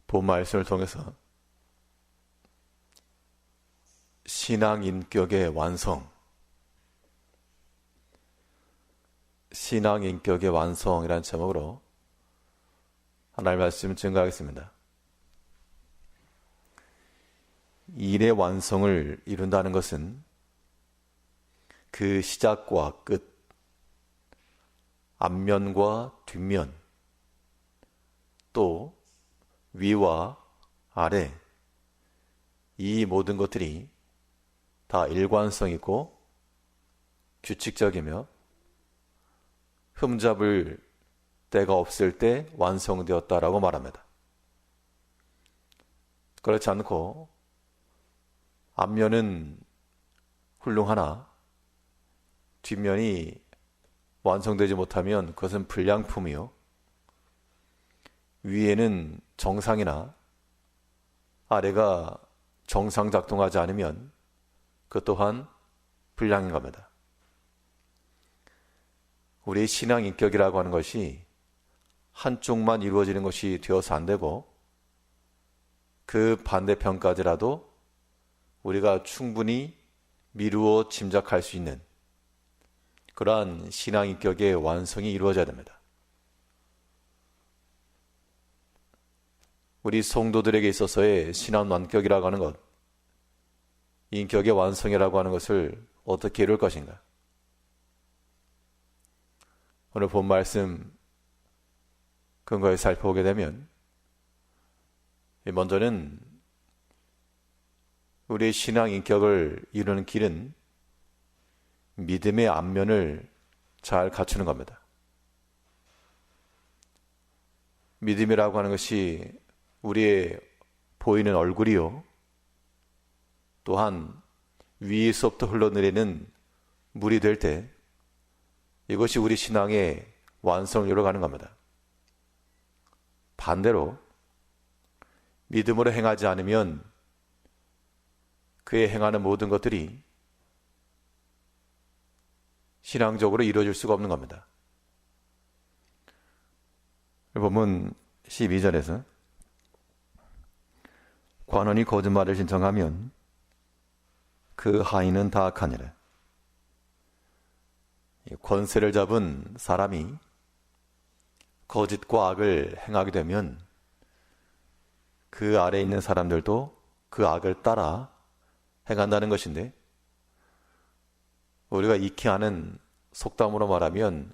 본 말씀을 통해서 신앙 인격의 완성, 신앙 인격의 완성이라는 제목으로 하나님의 말씀을 증거하겠습니다. 일의 완성을 이룬다는 것은 그 시작과 끝, 앞면과 뒷면, 또 위와 아래, 이 모든 것들이 다 일관성 있고 규칙적이며 흠잡을 때가 없을 때 완성되었다라고 말합니다. 그렇지 않고 앞면은 훌륭하나 뒷면이 완성되지 못하면 그것은 불량품이요, 위에는 정상이나 아래가 정상 작동하지 않으면 그 또한 불량인 겁니다. 우리의 신앙 인격이라고 하는 것이 한쪽만 이루어지는 것이 되어서 안 되고 그 반대편까지라도 우리가 충분히 미루어 짐작할 수 있는 그러한 신앙 인격의 완성이 이루어져야 됩니다. 우리 성도들에게 있어서의 신앙 완격이라고 하는 것, 인격의 완성이라고 하는 것을 어떻게 이룰 것인가? 오늘 본 말씀 근거에 살펴보게 되면 먼저는 우리의 신앙 인격을 이루는 길은 믿음의 앞면을 잘 갖추는 겁니다. 믿음이라고 하는 것이 우리의 보이는 얼굴이요, 또한 위에서부터 흘러내리는 물이 될 때 이것이 우리 신앙의 완성을 이뤄가는 겁니다. 반대로 믿음으로 행하지 않으면 그의 행하는 모든 것들이 신앙적으로 이루어질 수가 없는 겁니다. 본문 12절에서 관원이 거짓말을 신청하면 그 하인은 다 악하니라. 권세를 잡은 사람이 거짓과 악을 행하게 되면 그 아래에 있는 사람들도 그 악을 따라 행한다는 것인데, 우리가 익히 아는 속담으로 말하면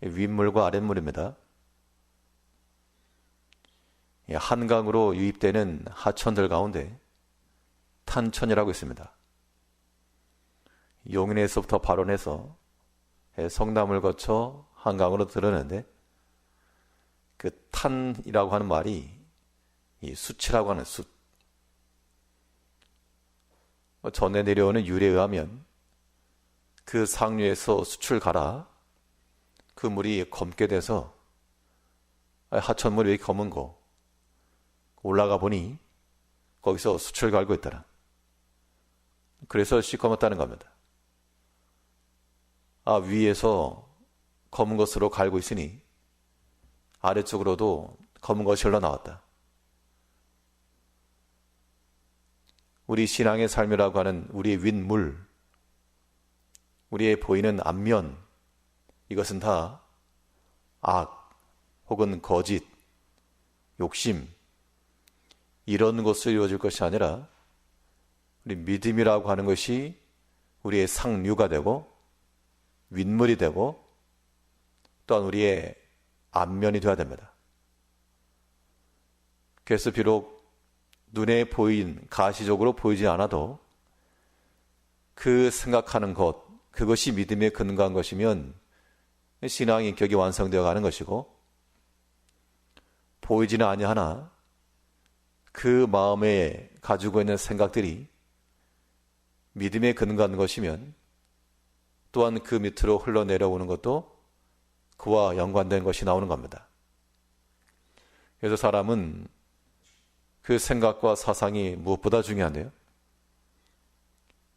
윗물과 아랫물입니다. 한강으로 유입되는 하천들 가운데 탄천이라고 있습니다. 용인에서부터 발원해서 성남을 거쳐 한강으로 들어오는데, 그 탄이라고 하는 말이 이 숯이라고 하는 숯, 전에 내려오는 유래에 의하면 그 상류에서 숯을 갈아 그 물이 검게 돼서 하천물이 왜 검은 거 올라가 보니 거기서 숯을 갈고 있더라. 그래서 시커멓다는 겁니다. 위에서 검은 것으로 갈고 있으니 아래쪽으로도 검은 것이 흘러나왔다. 우리 신앙의 삶이라고 하는 우리의 윗물, 우리의 보이는 앞면, 이것은 다 악 혹은 거짓, 욕심, 이런 것으로 이루어질 것이 아니라 우리 믿음이라고 하는 것이 우리의 상류가 되고 윗물이 되고 또한 우리의 앞면이 되어야 됩니다. 그래서 비록 눈에 가시적으로 보이지 않아도 그 생각하는 것, 그것이 믿음에 근거한 것이면 신앙 인격이 완성되어 가는 것이고, 보이지는 아니하나 그 마음에 가지고 있는 생각들이 믿음에 근거한 것이면 또한 그 밑으로 흘러내려오는 것도 그와 연관된 것이 나오는 겁니다. 그래서 사람은 그 생각과 사상이 무엇보다 중요한데요,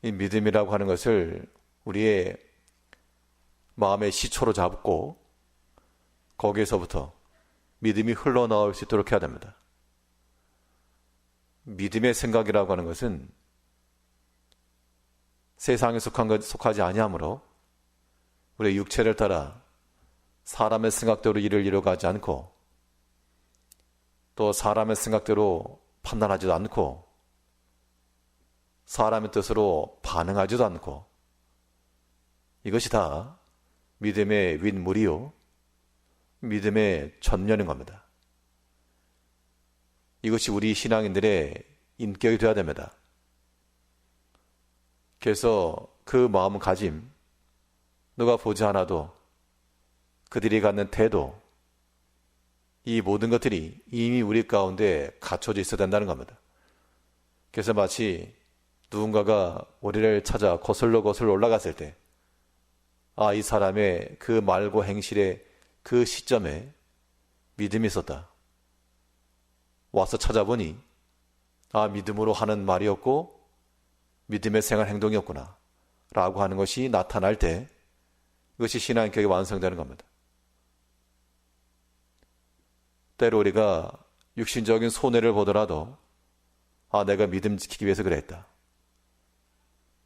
이 믿음이라고 하는 것을 우리의 마음의 시초로 잡고 거기에서부터 믿음이 흘러나올 수 있도록 해야 됩니다. 믿음의 생각이라고 하는 것은 세상에 속하지 아니하므로 우리의 육체를 따라 사람의 생각대로 일을 이뤄가지 않고 또 사람의 생각대로 판단하지도 않고 사람의 뜻으로 반응하지도 않고 이것이 다 믿음의 윗물이요 믿음의 전면인 겁니다. 이것이 우리 신앙인들의 인격이 되어야 됩니다. 그래서 그 마음가짐, 누가 보지 않아도 그들이 갖는 태도, 이 모든 것들이 이미 우리 가운데 갖춰져 있어야 된다는 겁니다. 그래서 마치 누군가가 우리를 찾아 거슬러 올라갔을 때, 이 사람의 그 말과 행실의 그 시점에 믿음이 있었다. 와서 찾아보니 믿음으로 하는 말이었고 믿음의 생활 행동이었구나 라고 하는 것이 나타날 때 이것이 신앙인격이 완성되는 겁니다. 때로 우리가 육신적인 손해를 보더라도 내가 믿음 지키기 위해서 그랬다.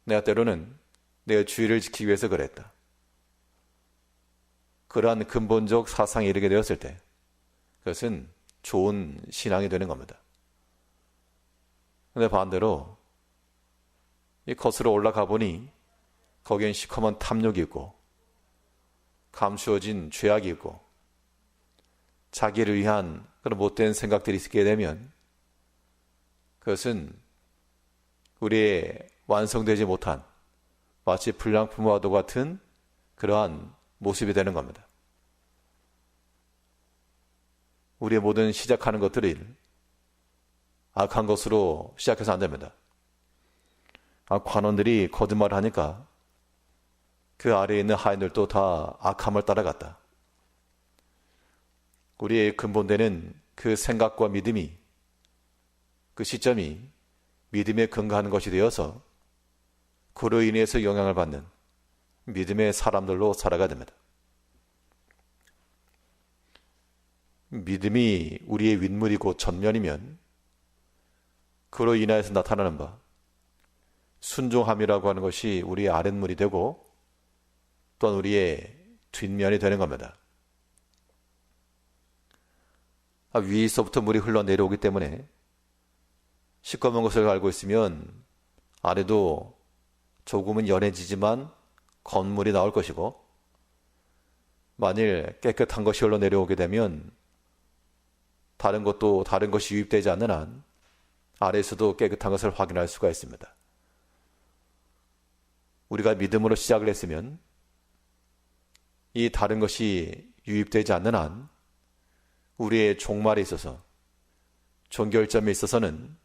내가 때로는 내 주의를 지키기 위해서 그랬다. 그러한 근본적 사상에 이르게 되었을 때 그것은 좋은 신앙이 되는 겁니다. 근데 반대로 이 거슬러 올라가 보니 거기엔 시커먼 탐욕이 있고 감추어진 죄악이 있고 자기를 위한 그런 못된 생각들이 있게 되면 그것은 우리의 완성되지 못한 마치 불량품과도 같은 그러한 모습이 되는 겁니다. 우리의 모든 시작하는 것들을 악한 것으로 시작해서 안 됩니다. 관원들이 거짓말을 하니까 그 아래에 있는 하인들도 다 악함을 따라갔다. 우리의 근본되는 그 생각과 믿음이 그 시점이 믿음에 근거하는 것이 되어서 그로 인해서 영향을 받는 믿음의 사람들로 살아가야 됩니다. 믿음이 우리의 윗물이고 전면이면 그로 인하여서 나타나는 바 순종함이라고 하는 것이 우리의 아랫물이 되고 또한 우리의 뒷면이 되는 겁니다. 위에서부터 물이 흘러내려오기 때문에 시꺼먼 것을 알고 있으면 아래도 조금은 연해지지만 건물이 나올 것이고 만일 깨끗한 것이 흘러내려오게 되면 다른 것이 유입되지 않는 한 아래에서도 깨끗한 것을 확인할 수가 있습니다. 우리가 믿음으로 시작을 했으면 이 다른 것이 유입되지 않는 한 우리의 종말에 있어서 종결점에 있어서는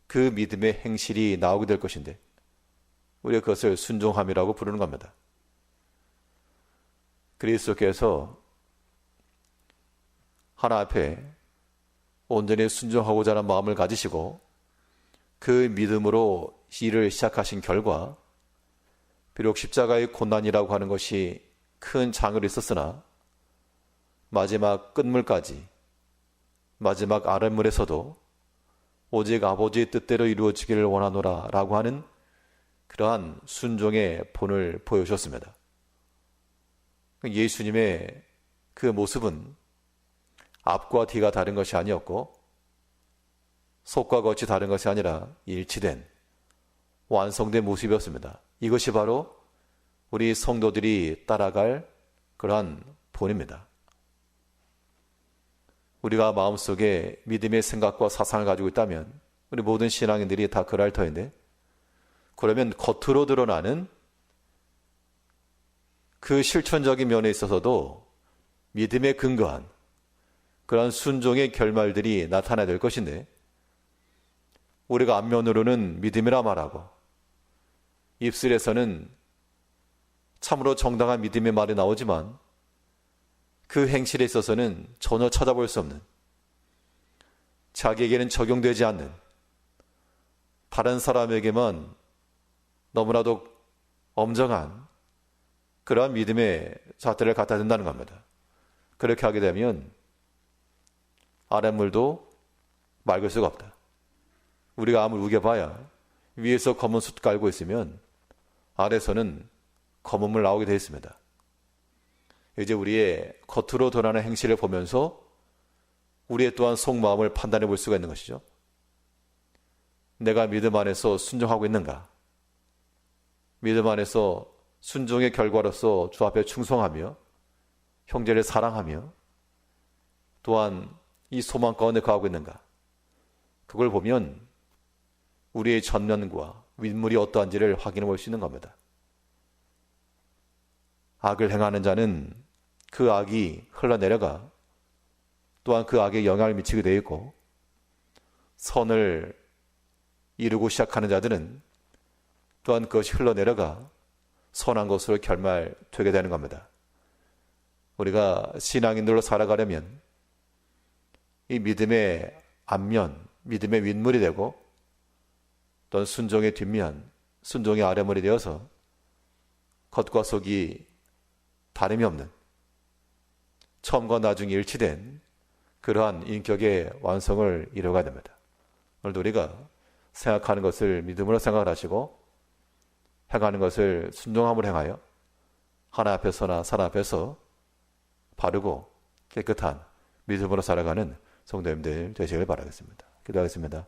그 믿음의 행실이 나오게 될 것인데 우리가 그것을 순종함이라고 부르는 겁니다. 그리스도께서 하나 앞에 온전히 순종하고자 하는 마음을 가지시고 그 믿음으로 일을 시작하신 결과 비록 십자가의 고난이라고 하는 것이 큰 장애로 있었으나 마지막 끝물까지 마지막 아랫물에서도 오직 아버지의 뜻대로 이루어지기를 원하노라 라고 하는 그러한 순종의 본을 보여주셨습니다. 예수님의 그 모습은 앞과 뒤가 다른 것이 아니었고 속과 겉이 다른 것이 아니라 일치된 완성된 모습이었습니다. 이것이 바로 우리 성도들이 따라갈 그러한 본입니다. 우리가 마음속에 믿음의 생각과 사상을 가지고 있다면 우리 모든 신앙인들이 다 그럴 터인데 그러면 겉으로 드러나는 그 실천적인 면에 있어서도 믿음에 근거한 그런 순종의 결말들이 나타나야 될 것인데 우리가 앞면으로는 믿음이라 말하고 입술에서는 참으로 정당한 믿음의 말이 나오지만 그 행실에 있어서는 전혀 찾아볼 수 없는 자기에게는 적용되지 않는 다른 사람에게만 너무나도 엄정한 그러한 믿음의 잣대를 갖다 댄다는 겁니다. 그렇게 하게 되면 아랫물도 맑을 수가 없다. 우리가 아무리 우겨봐야 위에서 검은 숯 깔고 있으면 아래에서는 검은 물 나오게 되어 있습니다. 이제 우리의 겉으로 드러나는 행실을 보면서 우리의 또한 속마음을 판단해 볼 수가 있는 것이죠. 내가 믿음 안에서 순종하고 있는가? 믿음 안에서 순종의 결과로서 주 앞에 충성하며 형제를 사랑하며 또한 이 소망 가운데 거하고 있는가? 그걸 보면 우리의 전면과 윗물이 어떠한지를 확인해 볼 수 있는 겁니다. 악을 행하는 자는 그 악이 흘러내려가 또한 그 악에 영향을 미치게 되어 있고, 선을 이루고 시작하는 자들은 또한 그것이 흘러내려가 선한 것으로 결말되게 되는 겁니다. 우리가 신앙인들로 살아가려면 이 믿음의 앞면, 믿음의 윗물이 되고 또한 순종의 뒷면, 순종의 아랫물이 되어서 겉과 속이 다름이 없는, 처음과 나중이 일치된 그러한 인격의 완성을 이루어가야 됩니다. 오늘도 우리가 생각하는 것을 믿음으로 생각을 하시고 행하는 것을 순종함으로 행하여 하나님 앞에서나 사람 앞에서 바르고 깨끗한 믿음으로 살아가는 성도님들 되시길 바라겠습니다. 기도하겠습니다.